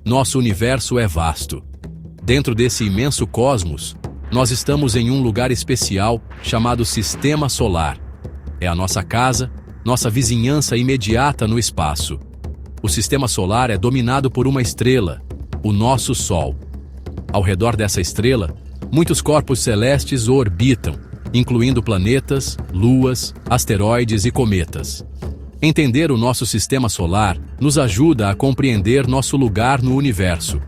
Nosso universo é vasto. Dentro desse imenso cosmos, nós estamos em um lugar especial chamado Sistema Solar. É a nossa casa, nossa vizinhança imediata no espaço. O Sistema Solar é dominado por uma estrela, o nosso Sol. Ao redor dessa estrela, muitos corpos celestes o orbitam, incluindo planetas, luas, asteroides e cometas. Entender o nosso Sistema Solar nos ajuda a compreender nosso lugar no universo.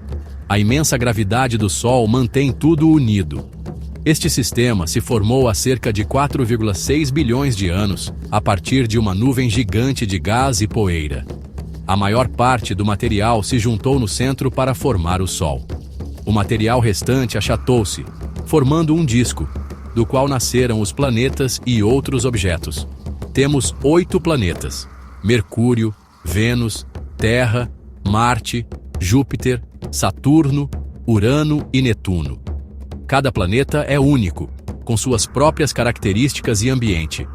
A imensa gravidade do Sol mantém tudo unido. Este sistema se formou há cerca de 4,6 bilhões de anos, a partir de uma nuvem gigante de gás e poeira. A maior parte do material se juntou no centro para formar o Sol. O material restante achatou-se, formando um disco, do qual nasceram os planetas e outros objetos. Temos 8 planetas: Mercúrio, Vênus, Terra, Marte, Júpiter, Saturno, Urano e Netuno. Cada planeta é único, com suas próprias características e ambiente.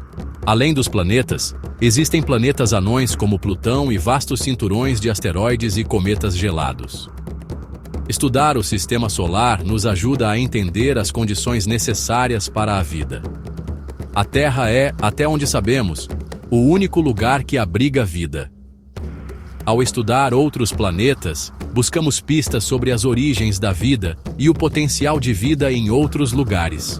Além dos planetas, existem planetas anões como Plutão e vastos cinturões de asteroides e cometas gelados. Estudar o Sistema Solar nos ajuda a entender as condições necessárias para a vida. A Terra é, até onde sabemos, o único lugar que abriga vida. Ao estudar outros planetas, buscamos pistas sobre as origens da vida e o potencial de vida em outros lugares.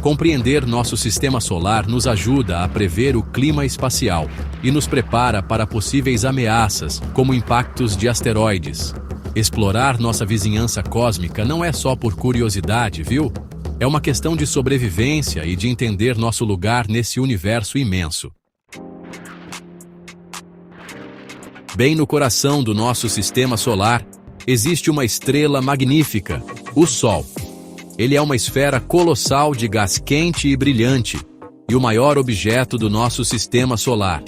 Compreender nosso Sistema Solar nos ajuda a prever o clima espacial e nos prepara para possíveis ameaças, como impactos de asteroides. Explorar nossa vizinhança cósmica não é só por curiosidade, viu? É uma questão de sobrevivência e de entender nosso lugar nesse universo imenso. Bem no coração do nosso Sistema Solar, existe uma estrela magnífica, o Sol. Ele é uma esfera colossal de gás quente e brilhante, e o maior objeto do nosso Sistema Solar.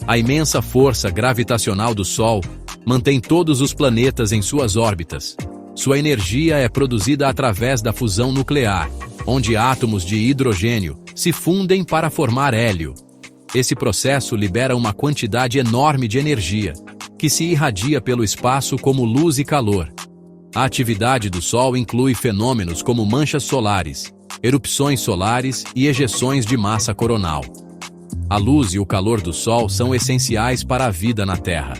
A imensa força gravitacional do Sol mantém todos os planetas em suas órbitas. Sua energia é produzida através da fusão nuclear, onde átomos de hidrogênio se fundem para formar hélio. Esse processo libera uma quantidade enorme de energia, que se irradia pelo espaço como luz e calor. A atividade do Sol inclui fenômenos como manchas solares, erupções solares e ejeções de massa coronal. A luz e o calor do Sol são essenciais para a vida na Terra.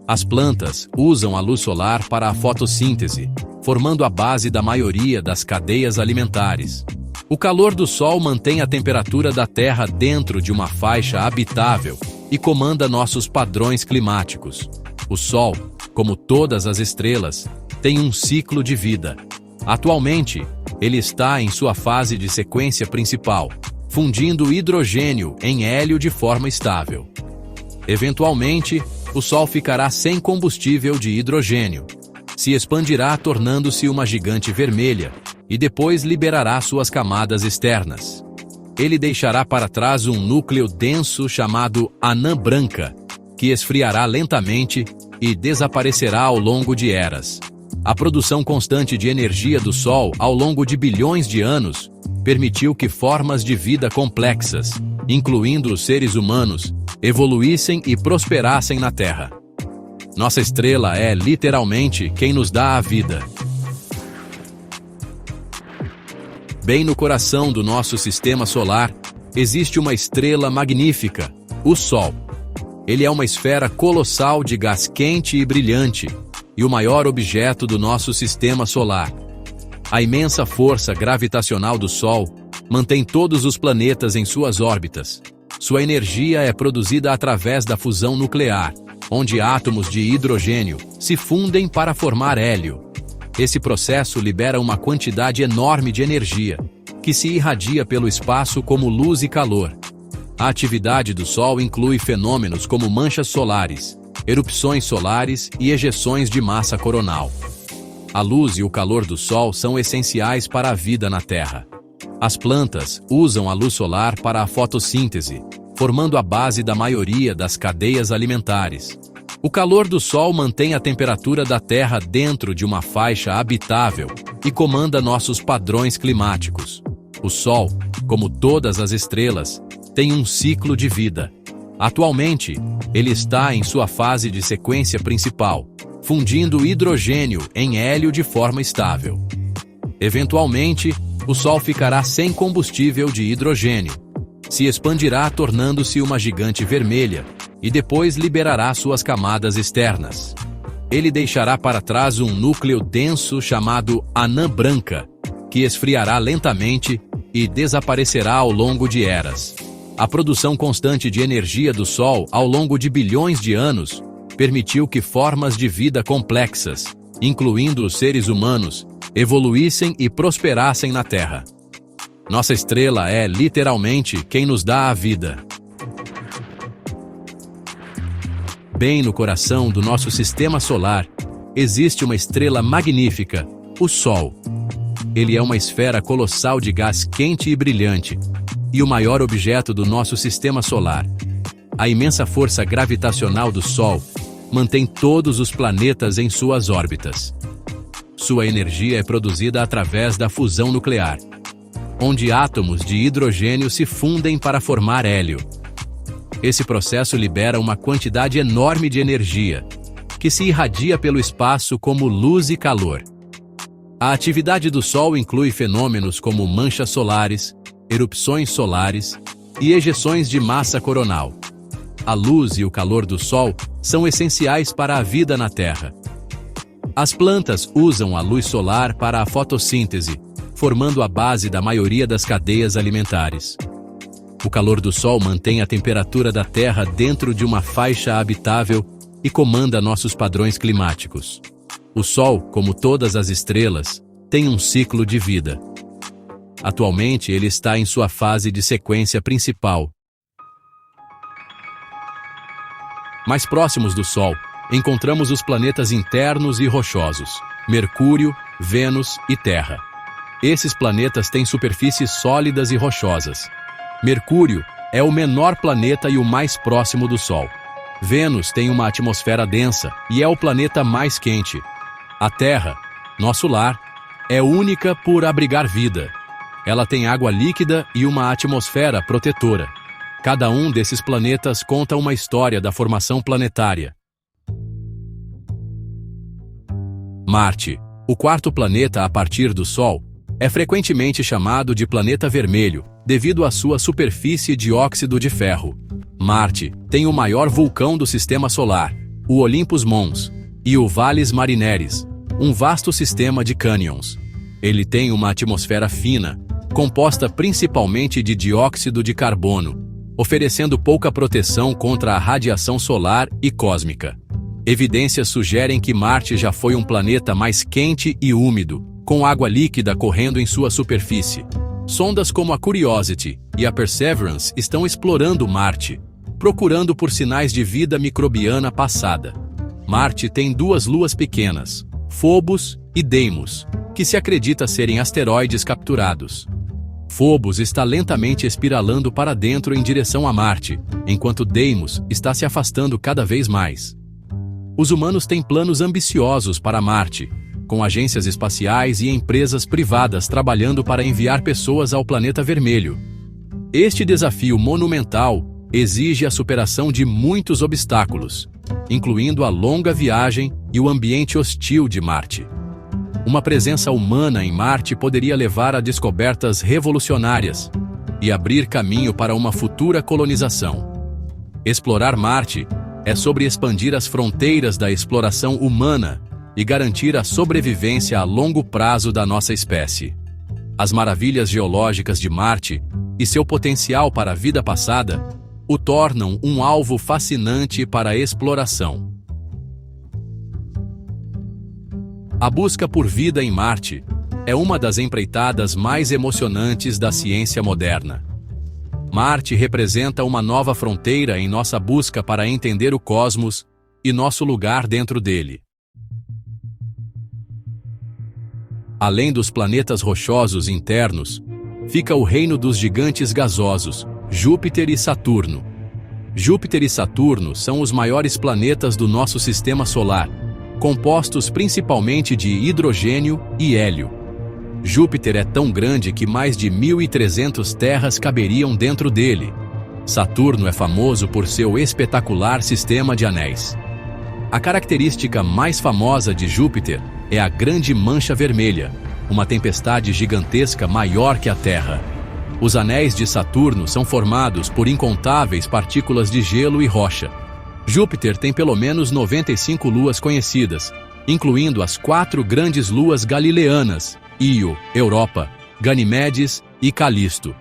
As plantas usam a luz solar para a fotossíntese, formando a base da maioria das cadeias alimentares. O calor do Sol mantém a temperatura da Terra dentro de uma faixa habitável e comanda nossos padrões climáticos. O Sol, como todas as estrelas, tem um ciclo de vida. Atualmente, ele está em sua fase de sequência principal, fundindo hidrogênio em hélio de forma estável. Eventualmente, o Sol ficará sem combustível de hidrogênio. Se expandirá tornando-se uma gigante vermelha e depois liberará suas camadas externas. Ele deixará para trás um núcleo denso chamado anã branca, que esfriará lentamente e desaparecerá ao longo de eras. A produção constante de energia do Sol ao longo de bilhões de anos permitiu que formas de vida complexas, incluindo os seres humanos, evoluíssem e prosperassem na Terra. Nossa estrela é, literalmente, quem nos dá a vida. Bem no coração do nosso Sistema Solar, existe uma estrela magnífica, o Sol. Ele é uma esfera colossal de gás quente e brilhante, e o maior objeto do nosso Sistema Solar. A imensa força gravitacional do Sol mantém todos os planetas em suas órbitas. Sua energia é produzida através da fusão nuclear, onde átomos de hidrogênio se fundem para formar hélio. Esse processo libera uma quantidade enorme de energia, que se irradia pelo espaço como luz e calor. A atividade do Sol inclui fenômenos como manchas solares, erupções solares e ejeções de massa coronal. A luz e o calor do Sol são essenciais para a vida na Terra. As plantas usam a luz solar para a fotossíntese, formando a base da maioria das cadeias alimentares. O calor do Sol mantém a temperatura da Terra dentro de uma faixa habitável e comanda nossos padrões climáticos. O Sol, como todas as estrelas, tem um ciclo de vida. Atualmente, ele está em sua fase de sequência principal, fundindo hidrogênio em hélio de forma estável. Eventualmente, o Sol ficará sem combustível de hidrogênio, se expandirá tornando-se uma gigante vermelha e depois liberará suas camadas externas. Ele deixará para trás um núcleo denso chamado anã branca, que esfriará lentamente e desaparecerá ao longo de eras. A produção constante de energia do Sol ao longo de bilhões de anos permitiu que formas de vida complexas, incluindo os seres humanos, evoluíssem e prosperassem na Terra. Nossa estrela é, literalmente, quem nos dá a vida. Bem no coração do nosso sistema solar, existe uma estrela magnífica, o Sol. Ele é uma esfera colossal de gás quente e brilhante, e o maior objeto do nosso sistema solar. A imensa força gravitacional do Sol mantém todos os planetas em suas órbitas. Sua energia é produzida através da fusão nuclear, onde átomos de hidrogênio se fundem para formar hélio. Esse processo libera uma quantidade enorme de energia, que se irradia pelo espaço como luz e calor. A atividade do Sol inclui fenômenos como manchas solares, erupções solares e ejeções de massa coronal. A luz e o calor do Sol são essenciais para a vida na Terra. As plantas usam a luz solar para a fotossíntese, formando a base da maioria das cadeias alimentares. O calor do Sol mantém a temperatura da Terra dentro de uma faixa habitável e comanda nossos padrões climáticos. O Sol, como todas as estrelas, tem um ciclo de vida. Atualmente, ele está em sua fase de sequência principal. Mais próximos do Sol, encontramos os planetas internos e rochosos, Mercúrio, Vênus e Terra. Esses planetas têm superfícies sólidas e rochosas. Mercúrio é o menor planeta e o mais próximo do Sol. Vênus tem uma atmosfera densa e é o planeta mais quente. A Terra, nosso lar, é única por abrigar vida. Ela tem água líquida e uma atmosfera protetora. Cada um desses planetas conta uma história da formação planetária. Marte, o quarto planeta a partir do Sol, é frequentemente chamado de planeta vermelho, devido à sua superfície de óxido de ferro. Marte tem o maior vulcão do Sistema Solar, o Olympus Mons, e o Valles Marineris, um vasto sistema de cânions. Ele tem uma atmosfera fina, composta principalmente de dióxido de carbono, oferecendo pouca proteção contra a radiação solar e cósmica. Evidências sugerem que Marte já foi um planeta mais quente e úmido, com água líquida correndo em sua superfície. Sondas como a Curiosity e a Perseverance estão explorando Marte, procurando por sinais de vida microbiana passada. Marte tem duas luas pequenas, Phobos e Deimos, que se acredita serem asteroides capturados. Phobos está lentamente espiralando para dentro em direção a Marte, enquanto Deimos está se afastando cada vez mais. Os humanos têm planos ambiciosos para Marte, com agências espaciais e empresas privadas trabalhando para enviar pessoas ao planeta vermelho. Este desafio monumental exige a superação de muitos obstáculos, incluindo a longa viagem e o ambiente hostil de Marte. Uma presença humana em Marte poderia levar a descobertas revolucionárias e abrir caminho para uma futura colonização. Explorar Marte é sobre expandir as fronteiras da exploração humana e garantir a sobrevivência a longo prazo da nossa espécie. As maravilhas geológicas de Marte e seu potencial para a vida passada o tornam um alvo fascinante para a exploração. A busca por vida em Marte é uma das empreitadas mais emocionantes da ciência moderna. Marte representa uma nova fronteira em nossa busca para entender o cosmos e nosso lugar dentro dele. Além dos planetas rochosos internos, fica o reino dos gigantes gasosos, Júpiter e Saturno. Júpiter e Saturno são os maiores planetas do nosso sistema solar, compostos principalmente de hidrogênio e hélio. Júpiter é tão grande que mais de 1.300 terras caberiam dentro dele. Saturno é famoso por seu espetacular sistema de anéis. A característica mais famosa de Júpiter é a Grande Mancha Vermelha, uma tempestade gigantesca maior que a Terra. Os anéis de Saturno são formados por incontáveis partículas de gelo e rocha. Júpiter tem pelo menos 95 luas conhecidas, incluindo as 4 grandes luas galileanas, Io, Europa, Ganimedes e Calisto.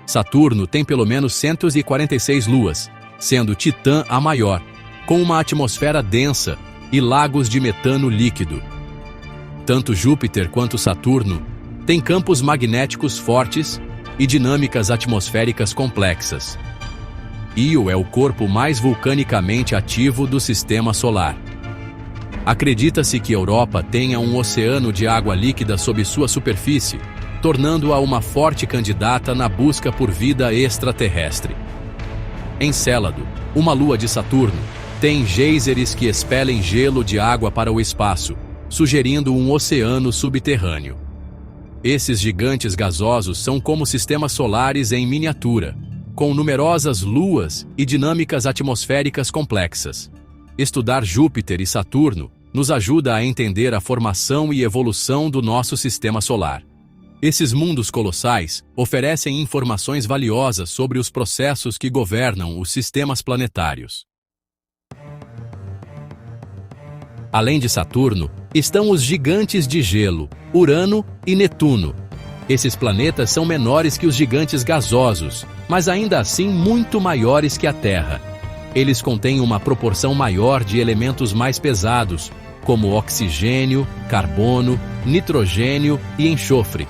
Saturno tem pelo menos 146 luas, sendo Titã a maior, com uma atmosfera densa e lagos de metano líquido. Tanto Júpiter quanto Saturno têm campos magnéticos fortes e dinâmicas atmosféricas complexas. Io é o corpo mais vulcanicamente ativo do Sistema Solar. Acredita-se que Europa tenha um oceano de água líquida sob sua superfície, tornando-a uma forte candidata na busca por vida extraterrestre. Encélado, uma lua de Saturno, tem geysers que expelem gelo de água para o espaço, sugerindo um oceano subterrâneo. Esses gigantes gasosos são como sistemas solares em miniatura, com numerosas luas e dinâmicas atmosféricas complexas. Estudar Júpiter e Saturno nos ajuda a entender a formação e evolução do nosso sistema solar. Esses mundos colossais oferecem informações valiosas sobre os processos que governam os sistemas planetários. Além de Saturno, estão os gigantes de gelo, Urano e Netuno. Esses planetas são menores que os gigantes gasosos, mas ainda assim muito maiores que a Terra. Eles contêm uma proporção maior de elementos mais pesados, como oxigênio, carbono, nitrogênio e enxofre.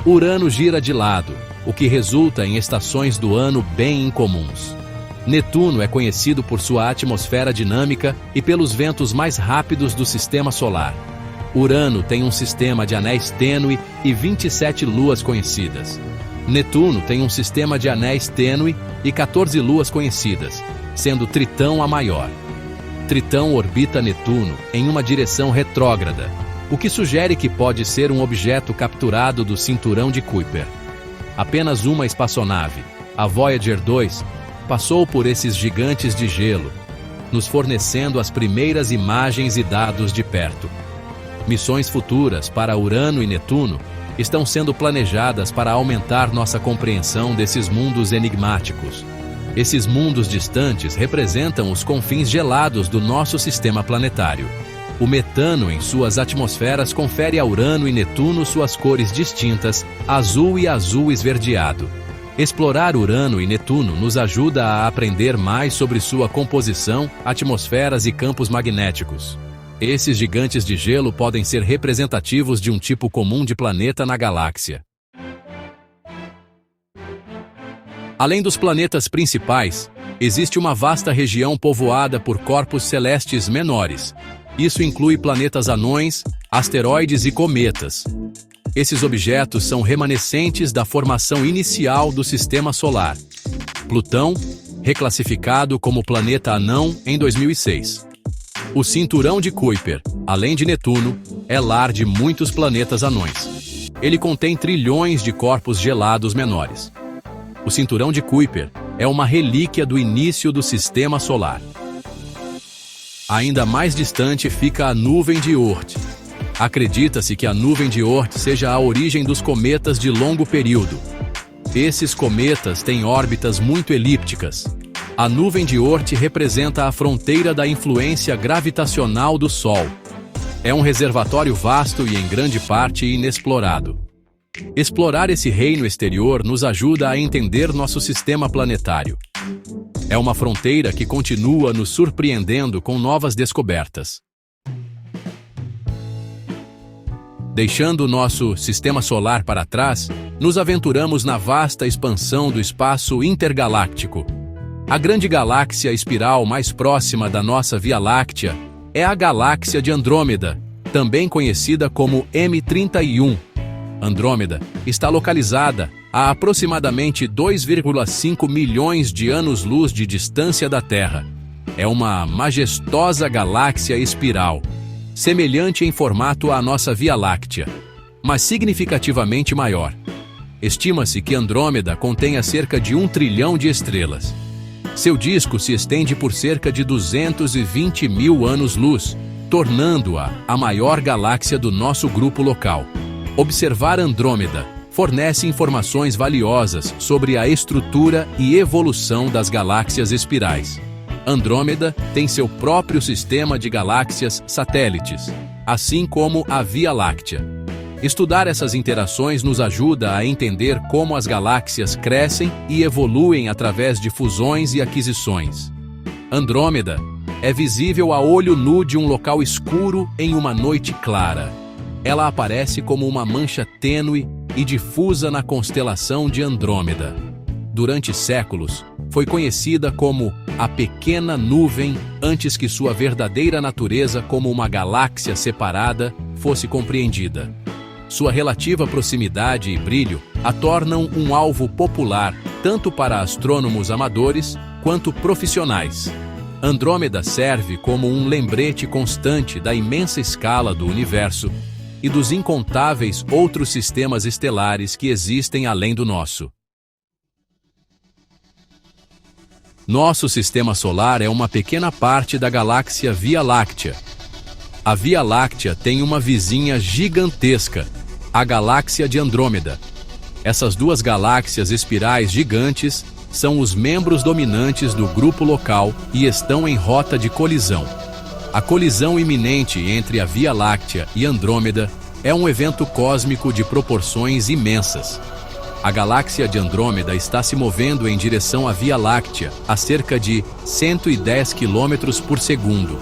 Urano gira de lado, o que resulta em estações do ano bem incomuns. Netuno é conhecido por sua atmosfera dinâmica e pelos ventos mais rápidos do Sistema Solar. Urano tem um sistema de anéis tênue e 27 luas conhecidas. Netuno tem um sistema de anéis tênue e 14 luas conhecidas, sendo Tritão a maior. Tritão orbita Netuno em uma direção retrógrada, o que sugere que pode ser um objeto capturado do cinturão de Kuiper. Apenas uma espaçonave, a Voyager 2, passou por esses gigantes de gelo, nos fornecendo as primeiras imagens e dados de perto. Missões futuras para Urano e Netuno estão sendo planejadas para aumentar nossa compreensão desses mundos enigmáticos. Esses mundos distantes representam os confins gelados do nosso sistema planetário. O metano em suas atmosferas confere a Urano e Netuno suas cores distintas, azul e azul esverdeado. Explorar Urano e Netuno nos ajuda a aprender mais sobre sua composição, atmosferas e campos magnéticos. Esses gigantes de gelo podem ser representativos de um tipo comum de planeta na galáxia. Além dos planetas principais, existe uma vasta região povoada por corpos celestes menores. Isso inclui planetas anões, asteroides e cometas. Esses objetos são remanescentes da formação inicial do Sistema Solar. Plutão, reclassificado como planeta anão em 2006. O cinturão de Kuiper, além de Netuno, é lar de muitos planetas anões. Ele contém trilhões de corpos gelados menores. O cinturão de Kuiper é uma relíquia do início do Sistema Solar. Ainda mais distante fica a nuvem de Oort. Acredita-se que a nuvem de Oort seja a origem dos cometas de longo período. Esses cometas têm órbitas muito elípticas. A nuvem de Oort representa a fronteira da influência gravitacional do Sol. É um reservatório vasto e em grande parte inexplorado. Explorar esse reino exterior nos ajuda a entender nosso sistema planetário. É uma fronteira que continua nos surpreendendo com novas descobertas. Deixando o nosso sistema solar para trás, nos aventuramos na vasta expansão do espaço intergaláctico. A grande galáxia espiral mais próxima da nossa Via Láctea é a galáxia de Andrômeda, também conhecida como M31. Andrômeda está localizada a aproximadamente 2,5 milhões de anos-luz de distância da Terra. É uma majestosa galáxia espiral, semelhante em formato à nossa Via Láctea, mas significativamente maior. Estima-se que Andrômeda contenha cerca de 1 trilhão de estrelas. Seu disco se estende por cerca de 220 mil anos-luz, tornando-a a maior galáxia do nosso grupo local. Observar Andrômeda fornece informações valiosas sobre a estrutura e evolução das galáxias espirais. Andrômeda tem seu próprio sistema de galáxias satélites, assim como a Via Láctea. Estudar essas interações nos ajuda a entender como as galáxias crescem e evoluem através de fusões e aquisições. Andrômeda é visível a olho nu de um local escuro em uma noite clara. Ela aparece como uma mancha tênue e difusa na constelação de Andrômeda. Durante séculos, foi conhecida como a Pequena Nuvem antes que sua verdadeira natureza como uma galáxia separada fosse compreendida. Sua relativa proximidade e brilho a tornam um alvo popular tanto para astrônomos amadores quanto profissionais. Andrômeda serve como um lembrete constante da imensa escala do universo e dos incontáveis outros sistemas estelares que existem além do nosso. Nosso sistema solar é uma pequena parte da galáxia Via Láctea. A Via Láctea tem uma vizinha gigantesca, a galáxia de Andrômeda. Essas duas galáxias espirais gigantes são os membros dominantes do grupo local e estão em rota de colisão. A colisão iminente entre a Via Láctea e Andrômeda é um evento cósmico de proporções imensas. A galáxia de Andrômeda está se movendo em direção à Via Láctea a cerca de 110 km por segundo.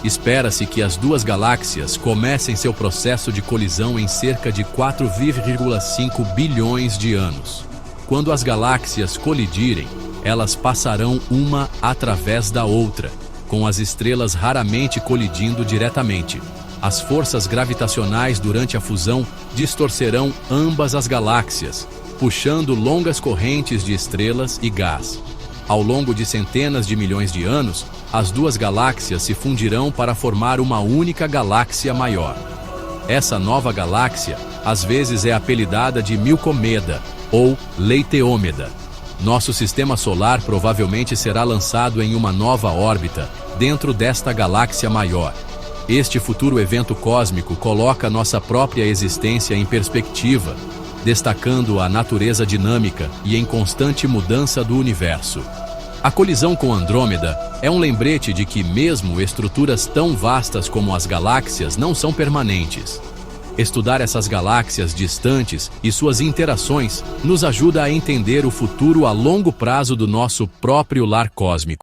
Espera-se que as duas galáxias comecem seu processo de colisão em cerca de 4,5 bilhões de anos. Quando as galáxias colidirem, elas passarão uma através da outra, com as estrelas raramente colidindo diretamente. As forças gravitacionais durante a fusão distorcerão ambas as galáxias, puxando longas correntes de estrelas e gás. Ao longo de centenas de milhões de anos, as duas galáxias se fundirão para formar uma única galáxia maior. Essa nova galáxia, às vezes é apelidada de Milcomeda ou Leiteômeda. Nosso sistema solar provavelmente será lançado em uma nova órbita, dentro desta galáxia maior. Este futuro evento cósmico coloca nossa própria existência em perspectiva, destacando a natureza dinâmica e em constante mudança do universo. A colisão com Andrômeda é um lembrete de que mesmo estruturas tão vastas como as galáxias não são permanentes. Estudar essas galáxias distantes e suas interações nos ajuda a entender o futuro a longo prazo do nosso próprio lar cósmico.